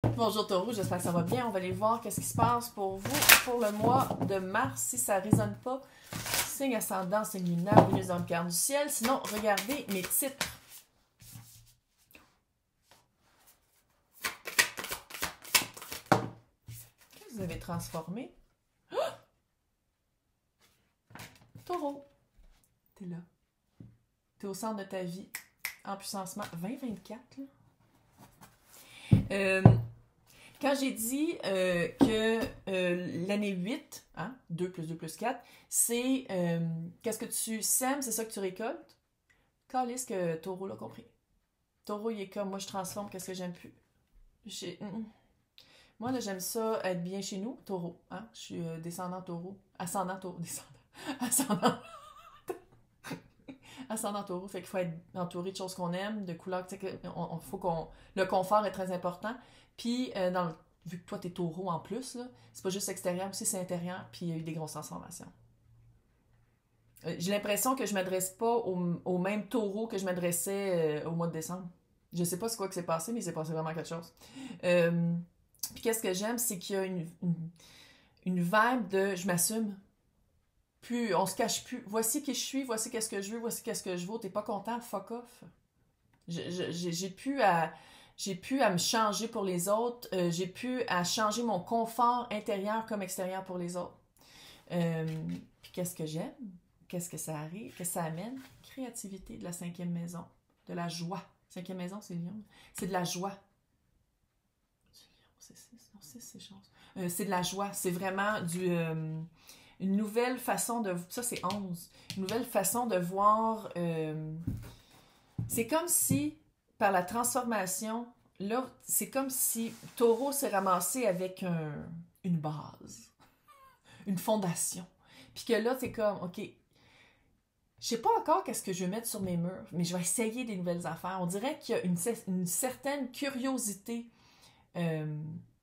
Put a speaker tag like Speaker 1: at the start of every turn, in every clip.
Speaker 1: Bonjour Taureau, j'espère que ça va bien. On va aller voir qu'est-ce qui se passe pour vous pour le mois de mars. Si ça ne résonne pas, signe ascendant, signe lunaire, Vénus dans le cœur du ciel. Sinon, regardez mes titres. Qu'est-ce que vous avez transformé? Oh! Taureau, t'es là. T'es au centre de ta vie. En puissancement 2024, là. Quand j'ai dit que l'année 8, hein, 2 plus 2 plus 4, c'est qu'est-ce que tu sèmes, c'est ça que tu récoltes. Calisse que Taureau l'a compris. Taureau, il est comme, moi je transforme, qu'est-ce que j'aime plus. Moi, là, j'aime ça être bien chez nous, Taureau. Hein? Je suis descendant Taureau. Ascendant Taureau. Ascendant. Ascendant Taureau. Fait qu'il faut être entouré de choses qu'on aime, de couleurs. Faut qu'on. Le confort est très important. Puis, vu que toi, t'es Taureau en plus, là, c'est pas juste extérieur, aussi c'est intérieur. Puis, il y a eu des grosses transformations. J'ai l'impression que je m'adresse pas au même Taureau que je m'adressais au mois de décembre. Je sais pas ce quoi que c'est passé, mais il s'est passé vraiment quelque chose. Puis qu'est-ce que j'aime, c'est qu'il y a une vibe de je m'assume. Plus, on se cache plus. Voici qui je suis, voici qu'est-ce que je veux, voici qu'est-ce que je vaux. T'es pas content, fuck off. J'ai pu à me changer pour les autres. J'ai pu à changer mon confort intérieur comme extérieur pour les autres. Puis qu'est-ce que j'aime? Qu'est-ce que ça arrive? Qu'est-ce que ça amène? Créativité de la 5e maison. De la joie. 5e maison, c'est Lion. C'est de la joie. C'est 6, non, 6, c'est chance. C'est de la joie. C'est vraiment une nouvelle façon de... Ça, c'est 11. Une nouvelle façon de voir... c'est comme si, par la transformation, là, c'est comme si Taureau s'est ramassé avec une base, une fondation. Puis que là, c'est comme, OK, je sais pas encore qu'est-ce que je vais mettre sur mes murs, mais je vais essayer des nouvelles affaires. On dirait qu'il y a une certaine curiosité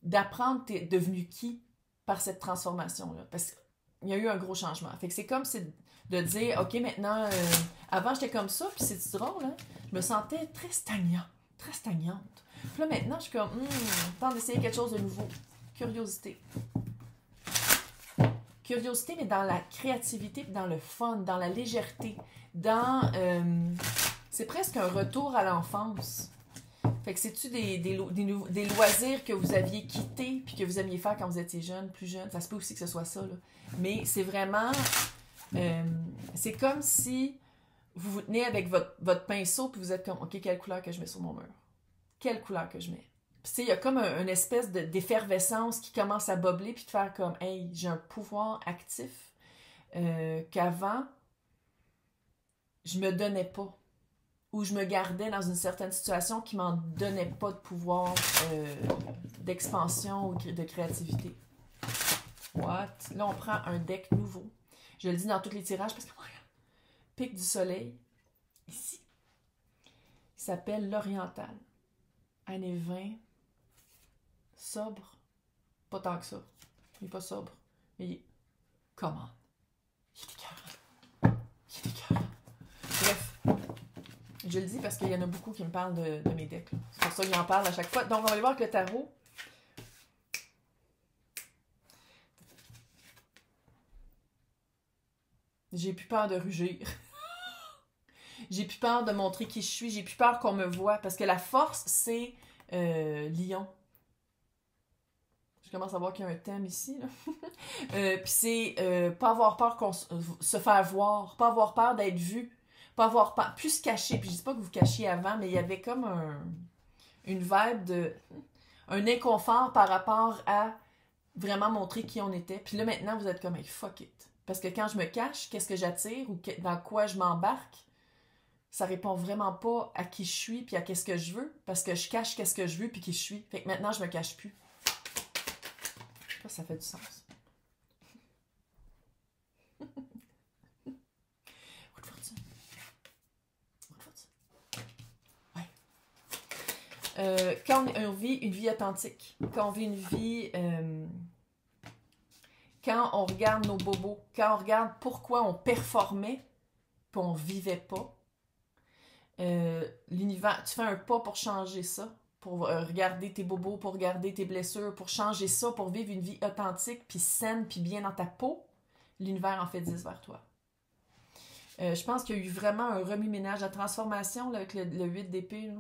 Speaker 1: d'apprendre t'es devenu qui par cette transformation-là. Parce qu'il y a eu un gros changement. Fait que c'est comme si de dire, OK, maintenant, avant j'étais comme ça, puis c'est drôle, hein? Je me sentais très stagnante. Puis là, maintenant, je suis comme, temps d'essayer quelque chose de nouveau. Curiosité. Curiosité, mais dans la créativité, dans le fun, dans la légèreté, dans... c'est presque un retour à l'enfance. Fait que c'est-tu des loisirs que vous aviez quittés puis que vous aimiez faire quand vous étiez jeune, plus jeune? Ça se peut aussi que ce soit ça, là. Mais c'est vraiment... c'est comme si vous vous tenez avec votre pinceau puis vous êtes comme, OK, quelle couleur que je mets sur mon mur? Quelle couleur que je mets? Puis tu sais, il y a comme une espèce d'effervescence qui commence à bobler puis de faire comme, hey, j'ai un pouvoir actif qu'avant, je me donnais pas. Ou je me gardais dans une certaine situation qui m'en donnait pas de pouvoir d'expansion ou de créativité. What? Là, on prend un deck nouveau. Je le dis dans tous les tirages parce que, regarde, pic du soleil, ici. Il s'appelle l'oriental. Année 20. Sobre. Pas tant que ça. Il est pas sobre. Mais il est... Comment? Il est écœurant. Il est écœurant. Bref. Je le dis parce qu'il y en a beaucoup qui me parlent de mes decks. Là. C'est pour ça qu'ils en parlent à chaque fois. Donc, on va aller voir avec le tarot. J'ai plus peur de rugir. J'ai plus peur de montrer qui je suis. J'ai plus peur qu'on me voit. Parce que la force, c'est Lion. Je commence à voir qu'il y a un thème ici. Puis c'est pas avoir peur se faire voir. Pas avoir peur d'être vu. Pas avoir peur. Plus se cacher. Puis je dis pas que vous cachiez avant, mais il y avait comme une vibe de... un inconfort par rapport à vraiment montrer qui on était. Puis là, maintenant, vous êtes comme, hey, fuck it. Parce que quand je me cache, qu'est-ce que j'attire ou dans quoi je m'embarque, ça répond vraiment pas à qui je suis puis à qu'est-ce que je veux. Parce que je cache qu'est-ce que je veux puis qui je suis. Fait que maintenant, je me cache plus. Je sais pas si ça fait du sens. Quand on vit une vie authentique, quand on vit une vie... quand on regarde nos bobos, quand on regarde pourquoi on performait puis on vivait pas, l'univers, tu fais un pas pour changer ça, pour regarder tes bobos, pour regarder tes blessures, pour changer ça, pour vivre une vie authentique, puis saine, puis bien dans ta peau, l'univers en fait 10 vers toi. Je pense qu'il y a eu vraiment un remue-ménage, la transformation là, avec le 8 d'épée.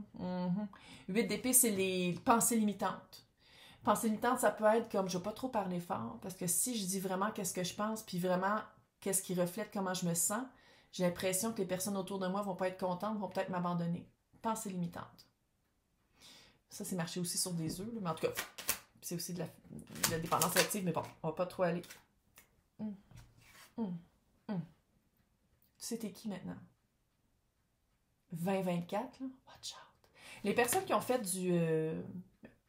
Speaker 1: 8 d'épée, c'est les pensées limitantes. Pensées limitantes, ça peut être comme, je ne vais pas trop parler fort, parce que si je dis vraiment qu'est-ce que je pense, puis vraiment qu'est-ce qui reflète comment je me sens, j'ai l'impression que les personnes autour de moi vont pas être contentes, vont peut-être m'abandonner. Pensées limitantes. Ça, c'est marché aussi sur des œufs, mais en tout cas, c'est aussi de la dépendance active, mais bon, on va pas trop aller. Tu sais, t'es qui maintenant? 2024, là? Watch out. Les personnes qui ont fait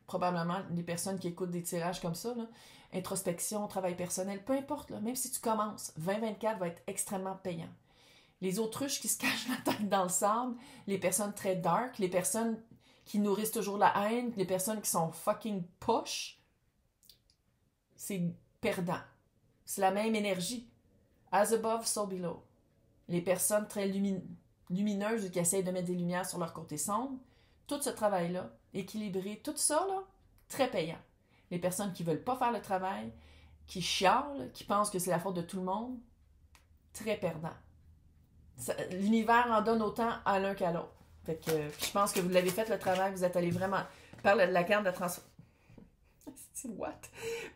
Speaker 1: probablement les personnes qui écoutent des tirages comme ça, là, introspection, travail personnel, peu importe, là, même si tu commences, 2024 va être extrêmement payant. Les autruches qui se cachent la tête dans le sable, les personnes très dark, les personnes qui nourrissent toujours la haine, les personnes qui sont fucking poches, c'est perdant. C'est la même énergie. As above, so below. Les personnes très lumineuses qui essayent de mettre des lumières sur leur côté sombre, tout ce travail-là, équilibré, tout ça, là, très payant. Les personnes qui ne veulent pas faire le travail, qui chialent, qui pensent que c'est la faute de tout le monde, très perdant. L'univers en donne autant à l'un qu'à l'autre. Fait que, je pense que vous l'avez fait le travail, vous êtes allé vraiment par la carte de la transformation.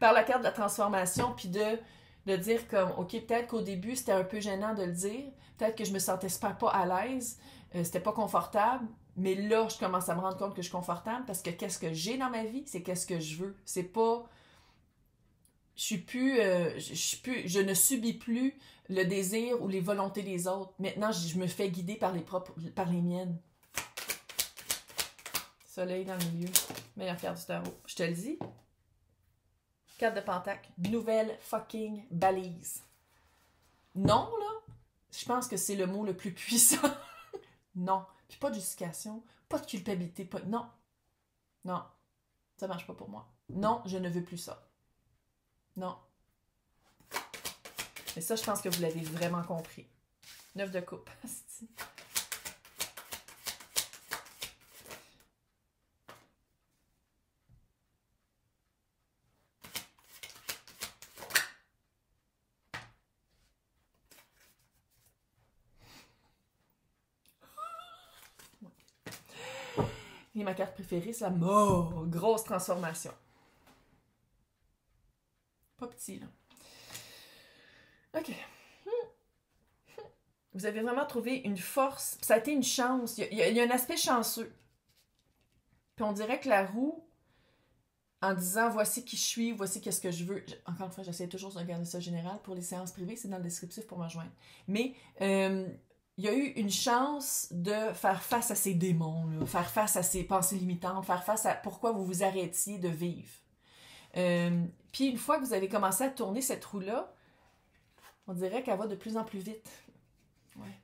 Speaker 1: Par la carte de la transformation, puis de dire comme, ok, peut-être qu'au début, c'était un peu gênant de le dire, peut-être que je me sentais super pas à l'aise, c'était pas confortable, mais là, je commence à me rendre compte que je suis confortable parce que qu'est-ce que j'ai dans ma vie, c'est qu'est-ce que je veux. C'est pas... je ne subis plus le désir ou les volontés des autres. Maintenant, je me fais guider par les miennes. Soleil dans le milieu. Meilleure carte du tarot. Je te le dis. Carte de Pentacle. Nouvelle fucking balise. Non, là, je pense que c'est le mot le plus puissant. Non. Puis pas de justification, pas de culpabilité, pas... Non. Non. Ça marche pas pour moi. Non, je ne veux plus ça. Non. Mais ça, je pense que vous l'avez vraiment compris. 9 de coupe. Et ma carte préférée, c'est la mort. Grosse transformation. Pas petit, là. OK. Vous avez vraiment trouvé une force. Ça a été une chance. Il y a un aspect chanceux. Puis on dirait que la roue, en disant voici qui je suis, voici qu'est-ce que je veux. Encore une fois, j'essaie toujours de garder ça général. Pour les séances privées, c'est dans le descriptif pour me rejoindre. Mais il y a eu une chance de faire face à ces démons, là, faire face à ces pensées limitantes, faire face à pourquoi vous vous arrêtiez de vivre. Puis une fois que vous avez commencé à tourner cette roue-là, on dirait qu'elle va de plus en plus vite. Ouais.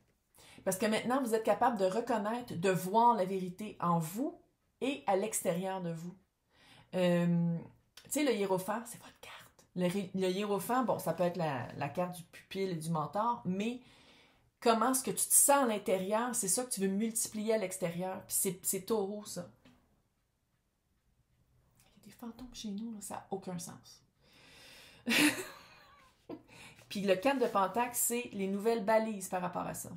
Speaker 1: Parce que maintenant, vous êtes capable de reconnaître, de voir la vérité en vous et à l'extérieur de vous. Tu sais, le hiérophant, c'est votre carte. Le hiérophant, bon, ça peut être la carte du pupille et du mentor, mais comment est-ce que tu te sens à l'intérieur, c'est ça que tu veux multiplier à l'extérieur. Puis c'est taureau, ça. Il y a des fantômes chez nous, là, ça n'a aucun sens. Puis le 4 de Pentacle, c'est les nouvelles balises par rapport à ça.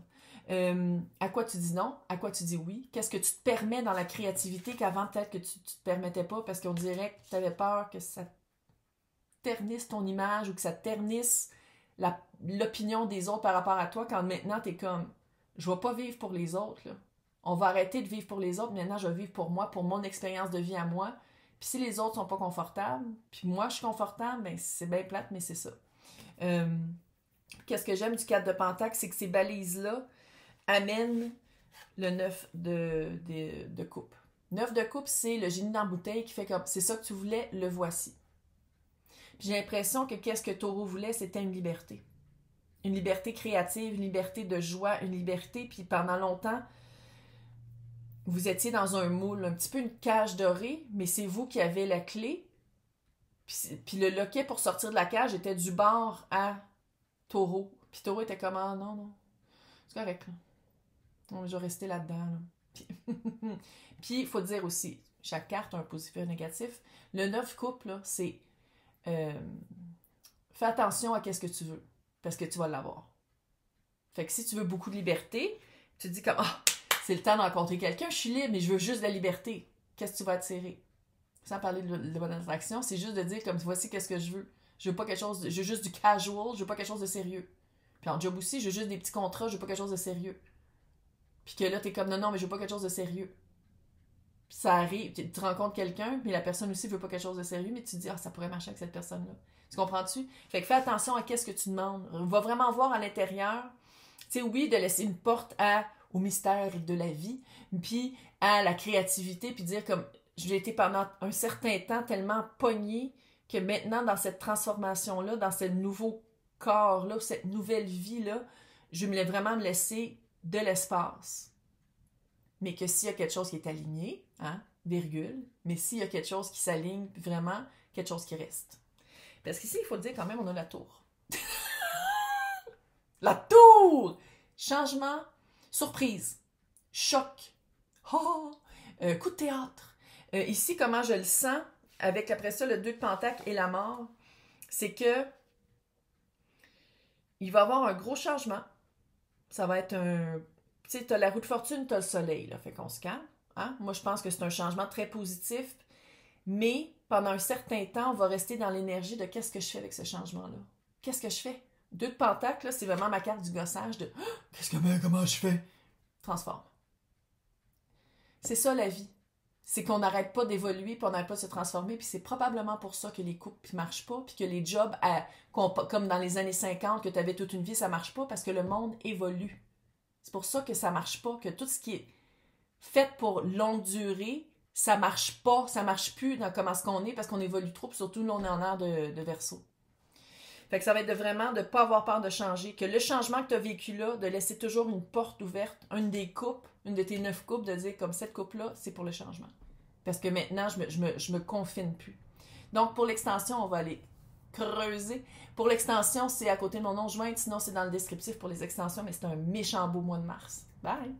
Speaker 1: À quoi tu dis non? À quoi tu dis oui? Qu'est-ce que tu te permets dans la créativité qu'avant peut-être que tu ne te permettais pas parce qu'on dirait que tu avais peur que ça ternisse ton image ou que ça ternisse l'opinion des autres par rapport à toi quand maintenant tu es comme je ne vais pas vivre pour les autres. Là. On va arrêter de vivre pour les autres, maintenant je vais vivre pour moi, pour mon expérience de vie à moi. Puis si les autres sont pas confortables, puis moi je suis confortable, ben c'est bien plate, mais c'est ça. Qu'est-ce que j'aime du 4 de Pentacle, c'est que ces balises-là amènent le 9 de coupe. 9 de coupe, c'est le génie dans la bouteille qui fait comme c'est ça que tu voulais, le voici. Puis j'ai l'impression que qu'est-ce que Taureau voulait, c'était une liberté. Une liberté créative, une liberté de joie, une liberté, puis pendant longtemps, vous étiez dans un moule, un petit peu une cage dorée, mais c'est vous qui avez la clé. Puis le loquet pour sortir de la cage était du bord à Taureau. Puis Taureau était comme, ah non, non, c'est correct, là. Non, je vais rester là-dedans, là. Puis il faut dire aussi, chaque carte a un positif et un négatif. Le 9 coupe, là, c'est fais attention à qu'est-ce que tu veux, parce que tu vas l'avoir. Fait que si tu veux beaucoup de liberté, tu te dis comme, ah, c'est le temps de rencontrer quelqu'un, je suis libre, mais je veux juste de la liberté. Qu'est-ce que tu vas attirer? Sans parler de bonne attraction, c'est juste de dire comme, voici qu'est-ce que je veux. Je veux pas quelque chose, je veux juste du casual, je veux pas quelque chose de sérieux. Puis en job aussi, je veux juste des petits contrats, je veux pas quelque chose de sérieux. Puis que là, t'es comme, non, mais je veux pas quelque chose de sérieux. Puis ça arrive, tu rencontres quelqu'un, mais la personne aussi veut pas quelque chose de sérieux, mais tu te dis, ah, ça pourrait marcher avec cette personne-là. Tu comprends-tu? Fait que fais attention à qu'est-ce que tu demandes. Va vraiment voir à l'intérieur. Tu sais, oui, de laisser une porte au mystère de la vie, puis à la créativité, puis dire comme, j'ai été pendant un certain temps tellement pognée que maintenant, dans cette transformation-là, dans ce nouveau corps-là, cette nouvelle vie-là, je voulais vraiment me laisser de l'espace. Mais que s'il y a quelque chose qui est aligné, hein, virgule, mais s'il y a quelque chose qui s'aligne, vraiment, quelque chose qui reste. Parce qu'ici, il faut le dire quand même, on a la tour. La tour! Changement, surprise, choc, oh, coup de théâtre. Ici, comment je le sens, avec après ça, le 2 de Pentacle et la mort, c'est que il va y avoir un gros changement. Ça va être un... Tu sais, t'as la roue de fortune, t'as le soleil, là, fait qu'on se calme. Hein? Moi, je pense que c'est un changement très positif, mais pendant un certain temps, on va rester dans l'énergie de qu'est-ce que je fais avec ce changement-là. Qu'est-ce que je fais? 2 de Pentacle, là, c'est vraiment ma carte du gossage de comment je fais? Transforme. C'est ça la vie. C'est qu'on n'arrête pas d'évoluer, puis on n'arrête pas de se transformer, puis c'est probablement pour ça que les couples ne marchent pas, puis que les jobs, comme dans les années 50, que tu avais toute une vie, ça ne marche pas, parce que le monde évolue. C'est pour ça que ça ne marche pas, que tout ce qui est fait pour longue durée, ça ne marche pas, ça ne marche plus dans comment est-ce qu'on est, parce qu'on évolue trop, puis surtout, là, on est en ère de Verseau. Fait que ça va être vraiment de ne pas avoir peur de changer, que le changement que tu as vécu là, de laisser toujours une porte ouverte, une des coupes, une de tes 9 coupes, de dire comme cette coupe-là, c'est pour le changement. Parce que maintenant, je me confine plus. Donc, pour l'extension, on va aller creuser. Pour l'extension, c'est à côté de mon nom joint, sinon c'est dans le descriptif pour les extensions, mais c'est un méchant beau mois de mars. Bye!